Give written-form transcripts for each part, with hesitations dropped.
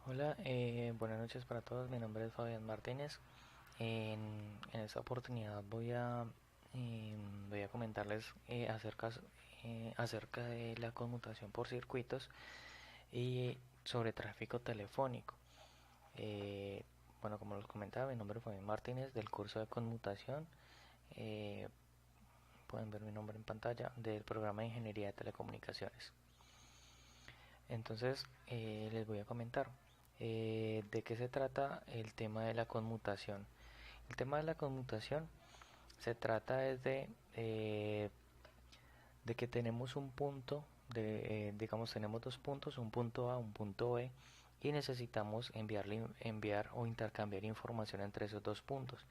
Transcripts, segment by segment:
Hola, buenas noches para todos. Mi nombre es Fabián Martínez. En esta oportunidad voy a comentarles acerca de la conmutación por circuitos y sobre tráfico telefónico. Eh, bueno, como les comentaba, mi nombre es Fabián Martínez del curso de conmutación. Eh, Pueden ver mi nombre en pantalla del programa de Ingeniería de Telecomunicaciones. Entonces, les voy a comentar de qué se trata el tema de la conmutación. El tema de la conmutación se trata de que tenemos un punto, digamos, tenemos dos puntos, un punto A, un punto B, y necesitamos enviar o intercambiar información entre esos dos puntos.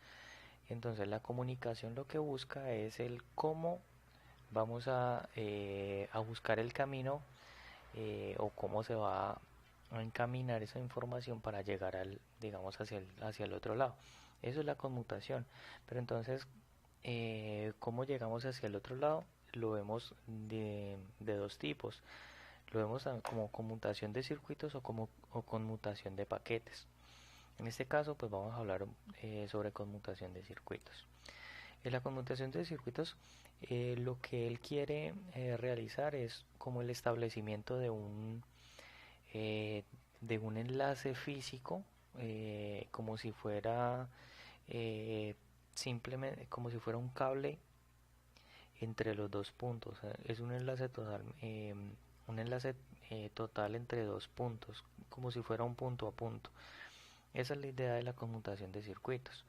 Entonces, la comunicación lo que busca es el cómo vamos a buscar el camino o cómo se va a encaminar esa información para llegar digamos, hacia el otro lado. Eso es la conmutación. Pero entonces, ¿cómo llegamos hacia el otro lado? Lo vemos de dos tipos. Lo vemos como conmutación de circuitos o conmutación de paquetes. En este caso, pues vamos a hablar sobre conmutación de circuitos. En la conmutación de circuitos, lo que él quiere realizar es como el establecimiento eh, de un enlace físico, como si fuera eh, simplemente como si fuera un cable entre los dos puntos. Es un enlace total entre dos puntos, como si fuera un punto a punto. Esa es la idea de la conmutación de circuitos.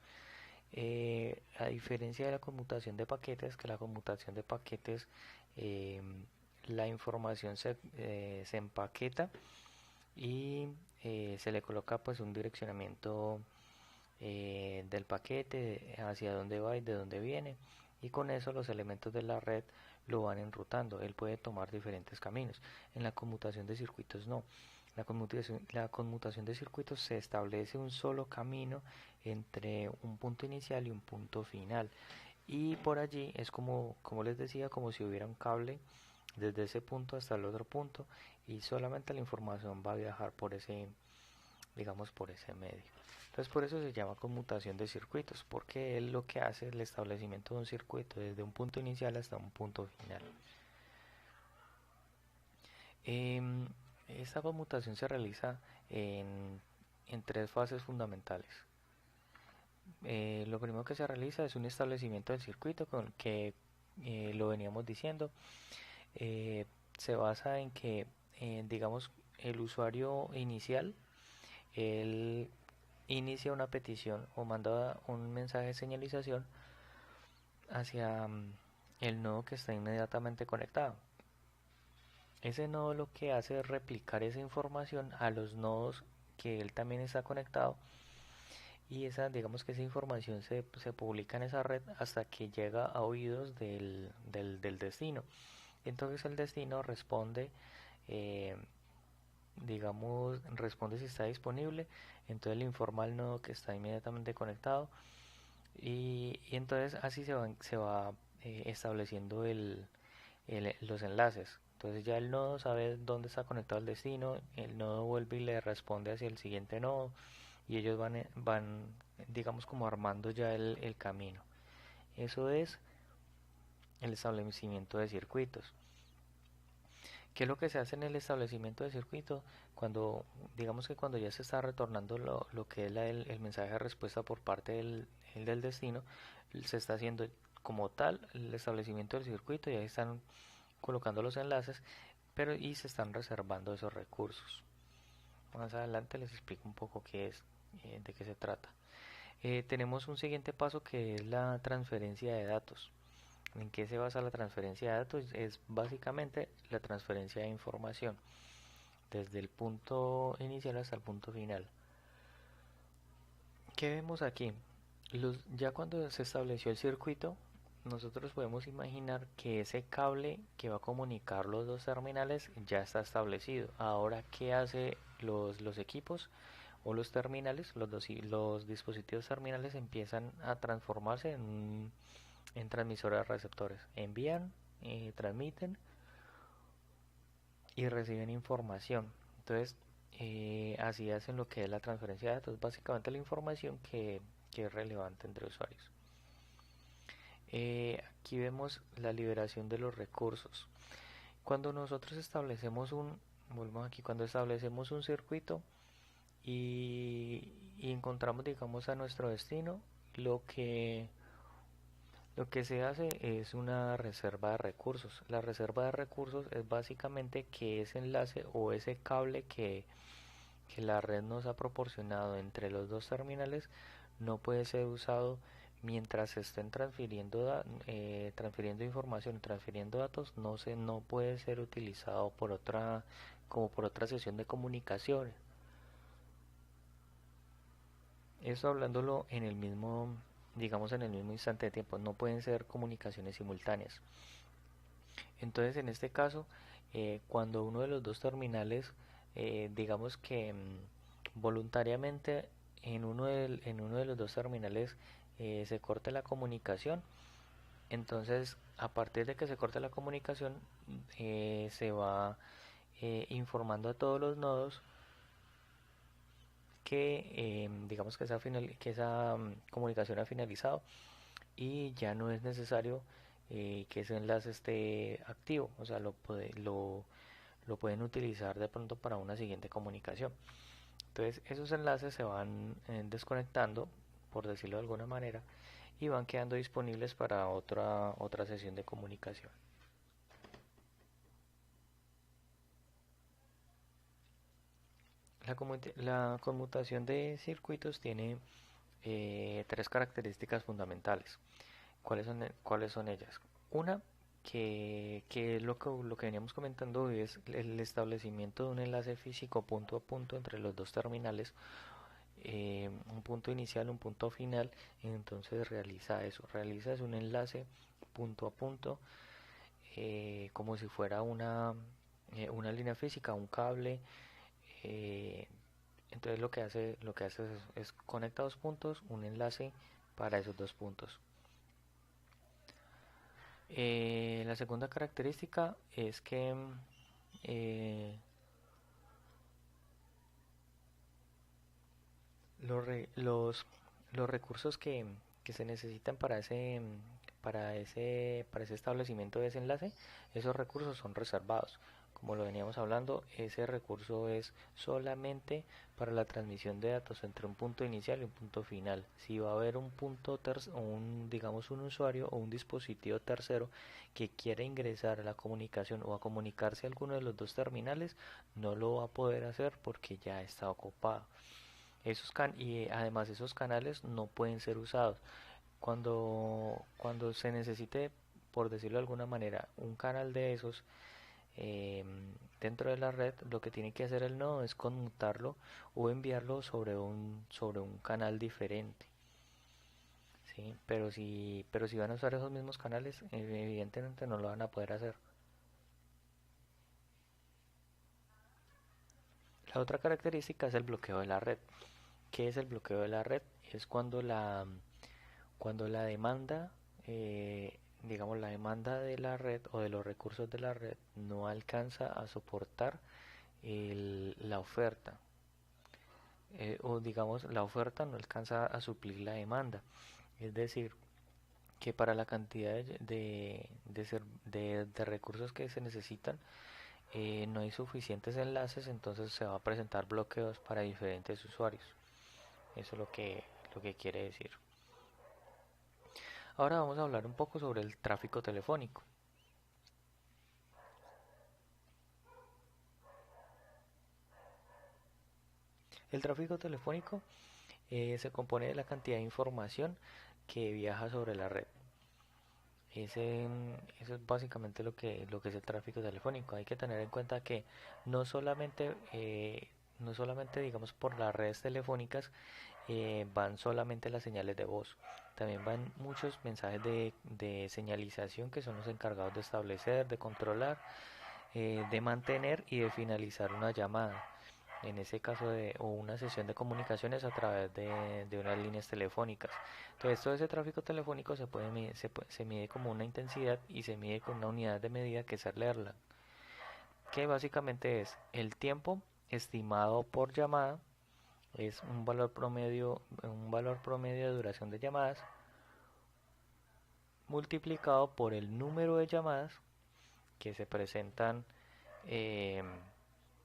A diferencia de la conmutación de paquetes, que la conmutación de paquetes, eh, la información se empaqueta y se le coloca pues un direccionamiento del paquete, hacia dónde va y de dónde viene, y con eso los elementos de la red lo van enrutando. Él puede tomar diferentes caminos. En la conmutación de circuitos no. La conmutación de circuitos se establece un solo camino entre un punto inicial y un punto final. Y por allí es como les decía, como si hubiera un cable desde ese punto hasta el otro punto, y solamente la información va a viajar por digamos, por ese medio. Entonces por eso se llama conmutación de circuitos, porque él lo que hace es el establecimiento de un circuito desde un punto inicial hasta un punto final. Esta conmutación se realiza en tres fases fundamentales. Lo primero que se realiza es un establecimiento del circuito con que lo veníamos diciendo. Eh, Se basa en que, digamos, el usuario inicial, él inicia una petición o manda un mensaje de señalización hacia el nodo que está inmediatamente conectado. Ese nodo lo que hace es replicar esa información a los nodos que él también está conectado, y digamos que esa información se publica en esa red hasta que llega a oídos del destino. Entonces el destino responde, eh, digamos, responde si está disponible, entonces le informa al nodo que está inmediatamente conectado, y entonces así se va estableciendo los enlaces. Entonces ya el nodo sabe dónde está conectado el destino, el nodo vuelve y le responde hacia el siguiente nodo, y ellos van digamos, como armando ya el camino. Eso es el establecimiento de circuitos. ¿Qué es lo que se hace en el establecimiento de circuito? Cuando, digamos que cuando ya se está retornando lo que es el mensaje de respuesta por parte del destino, se está haciendo como tal el establecimiento del circuito, y ahí están colocando los enlaces, pero y se están reservando esos recursos. Más adelante les explico un poco de qué se trata. Tenemos un siguiente paso, que es la transferencia de datos. ¿En qué se basa la transferencia de datos? Es básicamente la transferencia de información desde el punto inicial hasta el punto final. ¿Qué vemos aquí? Ya cuando se estableció el circuito, nosotros podemos imaginar que ese cable que va a comunicar los dos terminales ya está establecido. Ahora, ¿qué hace los equipos o los terminales? Los dispositivos terminales empiezan a transformarse en transmisores receptores. Envían, transmiten y reciben información. Entonces, así hacen lo que es la transferencia de datos, básicamente la información que es relevante entre usuarios. Aquí vemos la liberación de los recursos. Cuando nosotros establecemos volvemos aquí, cuando establecemos un circuito y encontramos, digamos, a nuestro destino, lo que, lo que se hace es una reserva de recursos. La reserva de recursos es básicamente que ese enlace o ese cable que la red nos ha proporcionado entre los dos terminales no puede ser usado mientras se estén transfiriendo información, transfiriendo datos, no puede ser utilizado por otra, como por otra sesión de comunicaciones. Esto hablándolo en el mismo, digamos, en el mismo instante de tiempo, no pueden ser comunicaciones simultáneas. Entonces, en este caso, cuando uno de los dos terminales, digamos que voluntariamente en uno de los dos terminales se corte la comunicación, entonces a partir de que se corte la comunicación, se va informando a todos los nodos que digamos que que esa comunicación ha finalizado y ya no es necesario que ese enlace esté activo, o sea, lo pueden utilizar de pronto para una siguiente comunicación. Entonces esos enlaces se van desconectando, por decirlo de alguna manera, y van quedando disponibles para otra sesión de comunicación. La conmutación de circuitos tiene tres características fundamentales. ¿Cuáles son ellas? Una, que lo que veníamos comentando es el establecimiento de un enlace físico punto a punto entre los dos terminales, un punto inicial, un punto final, entonces realiza es un enlace punto a punto, como si fuera una línea física, un cable. eh, entonces lo que hace es conecta dos puntos, un enlace para esos dos puntos. La segunda característica es que eh, los, re- los, los recursos que se necesitan para ese establecimiento de ese enlace, esos recursos son reservados. Como lo veníamos hablando, ese recurso es solamente para la transmisión de datos entre un punto inicial y un punto final. Si va a haber un digamos un usuario o un dispositivo tercero que quiera ingresar a la comunicación o a comunicarse a alguno de los dos terminales, no lo va a poder hacer porque ya está ocupado. Y además esos canales no pueden ser usados. Cuando se necesite, por decirlo de alguna manera, un canal de esos eh, dentro de la red, lo que tiene que hacer el nodo es conmutarlo o enviarlo sobre un canal diferente. ¿Sí? Pero si van a usar esos mismos canales, evidentemente no lo van a poder hacer. La otra característica es el bloqueo de la red. ¿Qué es el bloqueo de la red? Es cuando la demanda, digamos la demanda de la red o de los recursos de la red no alcanza a soportar la oferta, o digamos la oferta no alcanza a suplir la demanda. Es decir, que para la cantidad de recursos que se necesitan, no hay suficientes enlaces, entonces se va a presentar bloqueos para diferentes usuarios. Eso es lo que quiere decir. Ahora vamos a hablar un poco sobre el tráfico telefónico. El tráfico telefónico se compone de la cantidad de información que viaja sobre la red. Eso es básicamente lo que es el tráfico telefónico. Hay que tener en cuenta que no solamente, no solamente digamos por las redes telefónicas van solamente las señales de voz. También van muchos mensajes de señalización que son los encargados de establecer, de controlar, de mantener y de finalizar una llamada. En ese caso o una sesión de comunicaciones a través de unas líneas telefónicas. Entonces todo ese tráfico telefónico se mide como una intensidad y se mide con una unidad de medida que es el Erlang, que básicamente es el tiempo estimado por llamada es un valor promedio de duración de llamadas multiplicado por el número de llamadas que se presentan eh,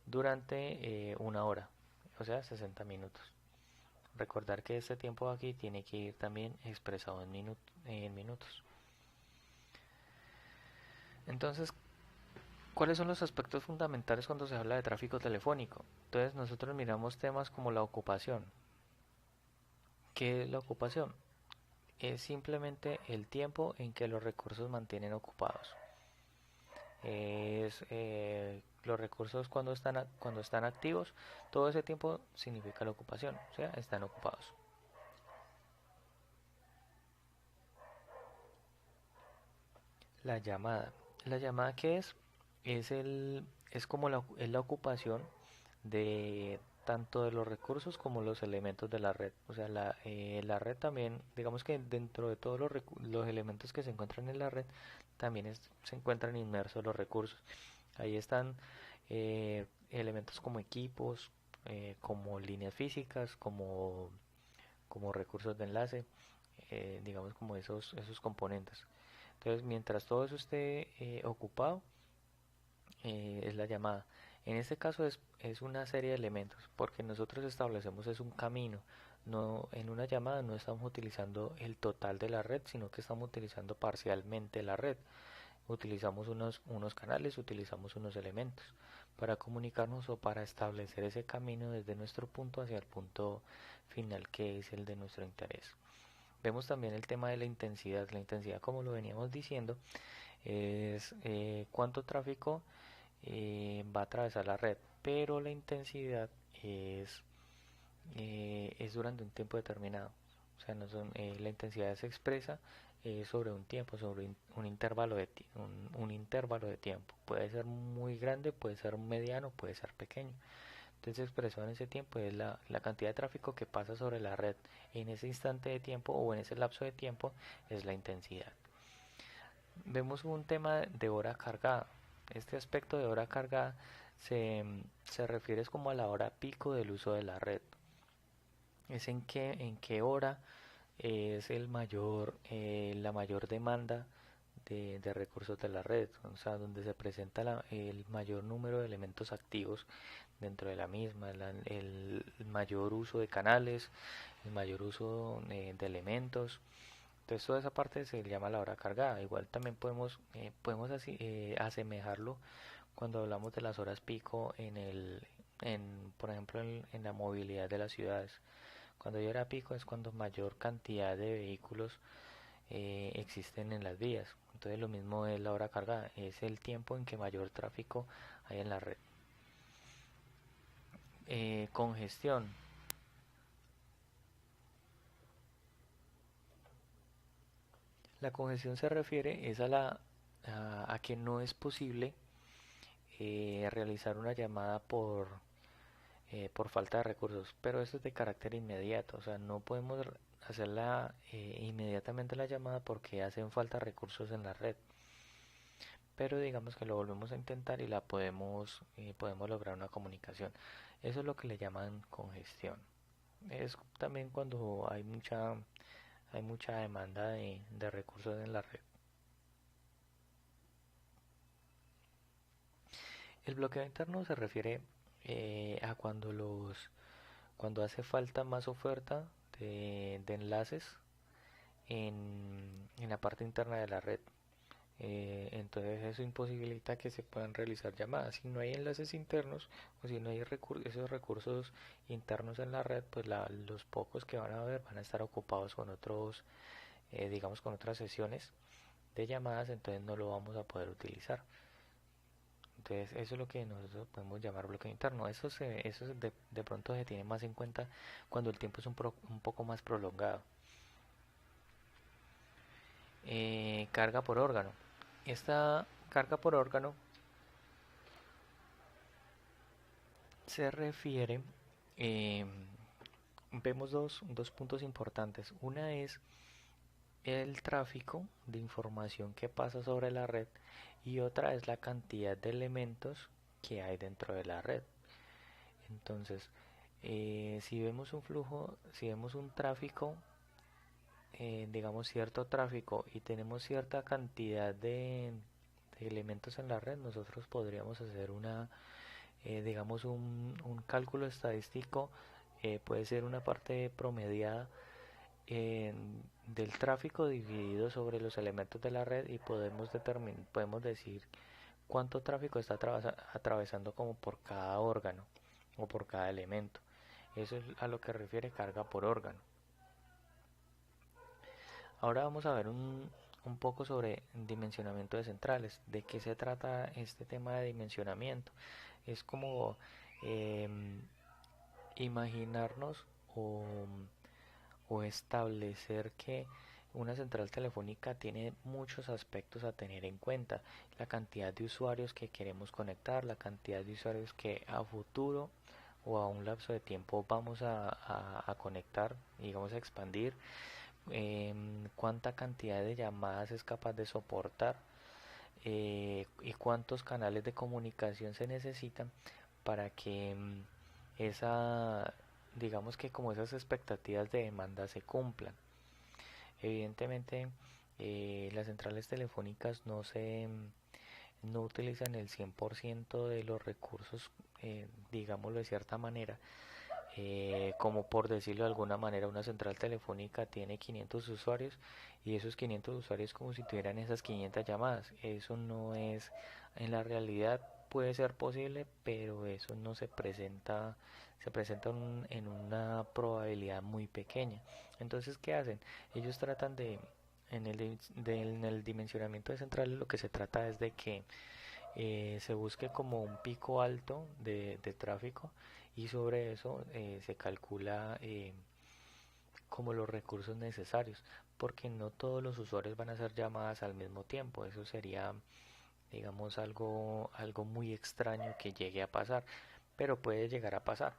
durante una hora, o sea, 60 minutos. Recordar que este tiempo aquí tiene que ir también expresado en minutos. Entonces, ¿cuáles son los aspectos fundamentales cuando se habla de tráfico telefónico? Entonces, nosotros miramos temas como la ocupación. ¿Qué es la ocupación? Es simplemente el tiempo en que los recursos mantienen ocupados. Es los recursos cuando están activos, todo ese tiempo significa la ocupación, o sea, están ocupados. La llamada. ¿La llamada qué es? Es como es la ocupación de tanto de los recursos como los elementos de la red. O sea, la red también, digamos que dentro de todos los elementos que se encuentran en la red, también se encuentran inmersos los recursos. Ahí están elementos como equipos, como líneas físicas, como recursos de enlace, digamos como esos componentes. Entonces, mientras todo eso esté ocupado, es la llamada. En este caso es una serie de elementos, porque nosotros establecemos es un camino. No, en una llamada no estamos utilizando el total de la red, sino que estamos utilizando parcialmente la red. Utilizamos unos canales, utilizamos unos elementos para comunicarnos o para establecer ese camino desde nuestro punto hacia el punto final que es el de nuestro interés. Vemos también el tema de la intensidad. La intensidad, como lo veníamos diciendo, es cuánto tráfico va a atravesar la red, pero la intensidad es durante un tiempo determinado. O sea, no son, la intensidad se expresa sobre un tiempo, sobre un intervalo un intervalo de tiempo. Puede ser muy grande, puede ser mediano, puede ser pequeño. Entonces, expresado en ese tiempo es la cantidad de tráfico que pasa sobre la red en ese instante de tiempo o en ese lapso de tiempo es la intensidad. Vemos un tema de hora cargada. Este aspecto de hora cargada se refiere como a la hora pico del uso de la red. Es en qué hora es la mayor demanda de recursos de la red, o sea, donde se presenta el mayor número de elementos activos dentro de la misma, el mayor uso de canales, el mayor uso de elementos. Entonces toda esa parte se llama la hora cargada. Igual también podemos así, asemejarlo cuando hablamos de las horas pico por ejemplo, en la movilidad de las ciudades. Cuando hay hora pico es cuando mayor cantidad de vehículos existen en las vías. Entonces lo mismo es la hora cargada, es el tiempo en que mayor tráfico hay en la red. Congestión. La congestión se refiere es a que no es posible realizar una llamada por falta de recursos, pero eso es de carácter inmediato, o sea, no podemos hacerla inmediatamente la llamada porque hacen falta recursos en la red, pero digamos que lo volvemos a intentar y podemos lograr una comunicación. Eso es lo que le llaman congestión. Es también cuando hay mucha demanda de recursos en la red. El bloqueo interno se refiere a cuando hace falta más oferta de enlaces en la parte interna de la red. Entonces eso imposibilita que se puedan realizar llamadas. Si no hay enlaces internos o si no hay esos recursos internos en la red, pues los pocos que van a haber van a estar ocupados con digamos con otras sesiones de llamadas, entonces no lo vamos a poder utilizar. Entonces eso es lo que nosotros podemos llamar bloqueo interno. Eso de pronto se tiene más en cuenta cuando el tiempo es un poco más prolongado. Carga por órgano. Esta carga por órgano se refiere, eh, vemos dos puntos importantes. Una es el tráfico de información que pasa sobre la red y otra es la cantidad de elementos que hay dentro de la red. Entonces, si vemos un flujo, si vemos un tráfico, digamos cierto tráfico y tenemos cierta cantidad de elementos en la red, nosotros podríamos hacer digamos un cálculo estadístico, puede ser una parte promediada del tráfico dividido sobre los elementos de la red y podemos decir cuánto tráfico está atravesando como por cada órgano o por cada elemento. Eso es a lo que refiere carga por órgano. Ahora vamos a ver un poco sobre dimensionamiento de centrales. ¿De qué se trata este tema de dimensionamiento? Es como eh, imaginarnos o establecer que una central telefónica tiene muchos aspectos a tener en cuenta. La cantidad de usuarios que queremos conectar, la cantidad de usuarios que a futuro o a un lapso de tiempo vamos a conectar y vamos a expandir, cuánta cantidad de llamadas es capaz de soportar, y cuántos canales de comunicación se necesitan para que digamos que como esas expectativas de demanda se cumplan. Evidentemente, las centrales telefónicas no utilizan el 100% de los recursos, digámoslo de cierta manera, como por decirlo de alguna manera, una central telefónica tiene 500 usuarios y esos 500 usuarios como si tuvieran esas 500 llamadas. Eso no es, en la realidad puede ser posible, pero eso no se presenta en una probabilidad muy pequeña. Entonces, ¿qué hacen? Ellos tratan en el dimensionamiento de centrales, lo que se trata es de que se busque como un pico alto de tráfico y sobre eso se calcula como los recursos necesarios, porque no todos los usuarios van a hacer llamadas al mismo tiempo. Eso sería, digamos, algo muy extraño que llegue a pasar, pero puede llegar a pasar.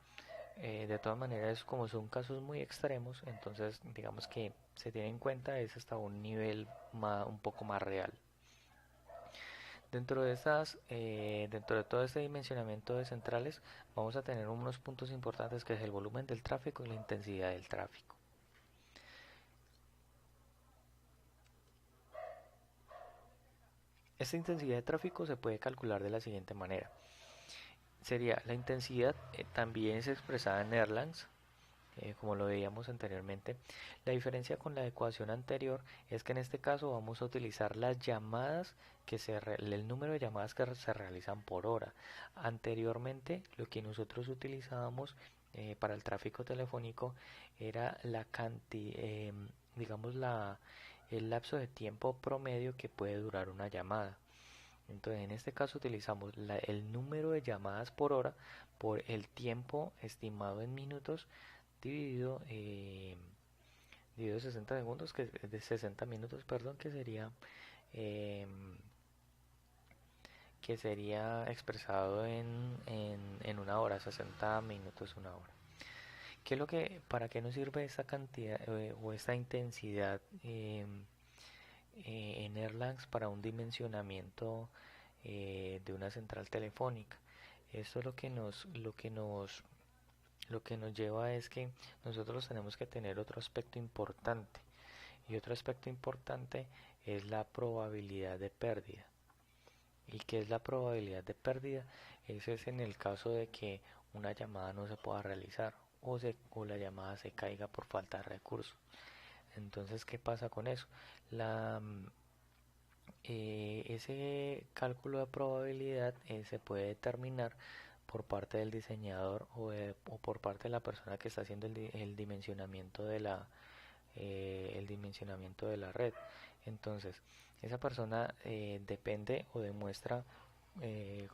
De todas maneras, como son casos muy extremos, entonces digamos que se tiene en cuenta es hasta un nivel un poco más real. Dentro de todo este dimensionamiento de centrales, vamos a tener unos puntos importantes que es el volumen del tráfico y la intensidad del tráfico. Esta intensidad de tráfico se puede calcular de la siguiente manera. Sería la intensidad, también es expresada en Erlangs, como lo veíamos anteriormente. La diferencia con la ecuación anterior es que en este caso vamos a utilizar las llamadas el número de llamadas que se realizan por hora. Anteriormente lo que nosotros utilizábamos para el tráfico telefónico era la cantidad, digamos el lapso de tiempo promedio que puede durar una llamada. Entonces en este caso utilizamos el número de llamadas por hora por el tiempo estimado en minutos dividido, dividido 60 segundos, de 60 minutos, perdón, eh, que sería expresado en una hora, 60 minutos, una hora. ¿Para qué nos sirve esta cantidad o esta intensidad en Erlangs para un dimensionamiento de una central telefónica? Esto lo que nos lleva es que nosotros tenemos que tener otro aspecto importante, y otro aspecto importante es la probabilidad de pérdida. ¿Y qué es la probabilidad de pérdida? Eso es en el caso de que una llamada no se pueda realizar o la llamada se caiga por falta de recursos. Entonces, ¿qué pasa con eso? Ese cálculo de probabilidad se puede determinar por parte del diseñador o por parte de la persona que está haciendo el dimensionamiento el dimensionamiento de la red. Entonces, esa persona depende o demuestra eh,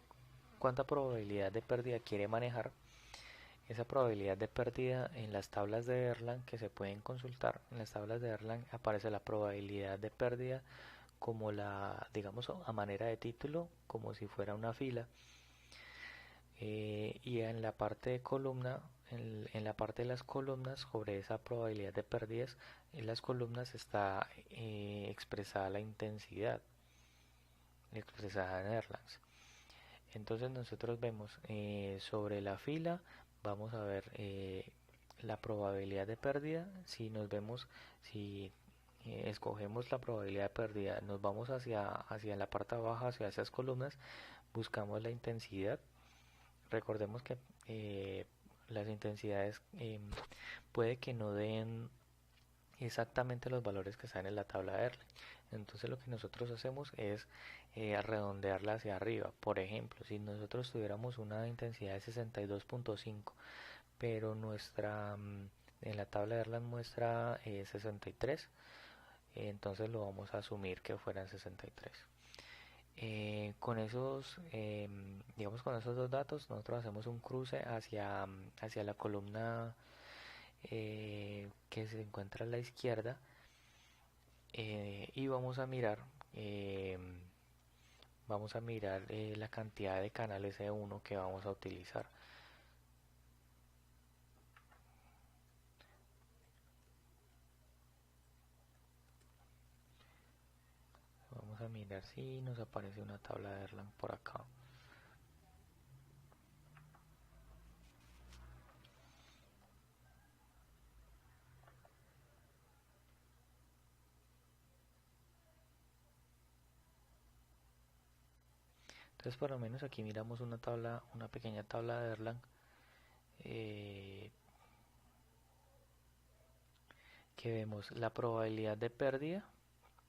cuánta probabilidad de pérdida quiere manejar. Esa probabilidad de pérdida en las tablas de Erlang que se pueden consultar, en las tablas de Erlang aparece la probabilidad de pérdida como digamos, a manera de título, como si fuera una fila. Y en la parte de columna, en la parte de las columnas, sobre esa probabilidad de pérdidas, en las columnas está expresada la intensidad, expresada en Erlangs. Entonces nosotros vemos sobre la fila vamos a ver la probabilidad de pérdida. Si escogemos la probabilidad de pérdida, nos vamos hacia la parte baja, hacia esas columnas, buscamos la intensidad. Recordemos que las intensidades puede que no den exactamente los valores que están en la tabla de Erlang. Entonces lo que nosotros hacemos es redondearla hacia arriba. Por ejemplo, si nosotros tuviéramos una intensidad de 62.5, pero en la tabla de Erlang muestra 63, entonces lo vamos a asumir que fueran 63. Digamos, con esos dos datos, nosotros hacemos un cruce hacia la columna que se encuentra a la izquierda, y eh, vamos a mirar la cantidad de canales E1 que vamos a utilizar. Vamos a mirar si nos aparece una tabla de Erlang por acá. Entonces por lo menos aquí miramos una pequeña tabla de Erlang, eh, que vemos la probabilidad de pérdida.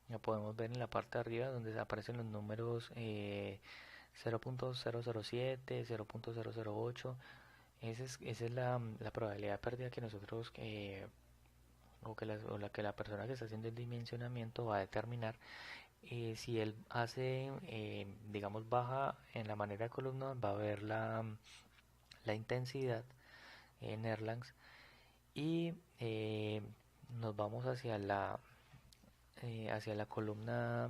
La podemos ver en la parte de arriba donde aparecen los números 0.007, 0.008. Esa es la probabilidad de pérdida que nosotros o la que la persona que está haciendo el dimensionamiento va a determinar. Si él hace, digamos, baja en la manera de columna, va a ver la intensidad en Erlangs, y nos vamos hacia la columna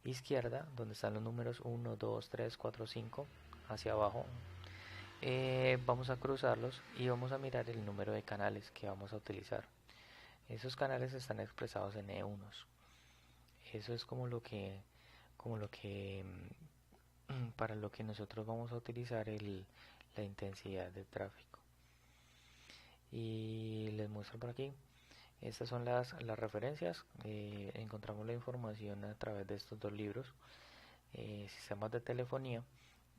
izquierda donde están los números 1, 2, 3, 4, 5 hacia abajo. Vamos a cruzarlos y vamos a mirar el número de canales que vamos a utilizar. Esos canales están expresados en E1s. Eso es como lo que para lo que nosotros vamos a utilizar la intensidad de tráfico. Y les muestro por aquí. Estas son las referencias. Encontramos la información a través de estos dos libros. Sistemas de telefonía,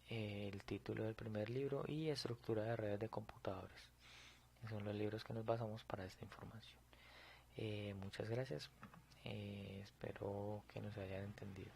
el título del primer libro, y estructura de redes de computadores. Son los libros que nos basamos para esta información. Muchas gracias. Espero que nos hayan entendido.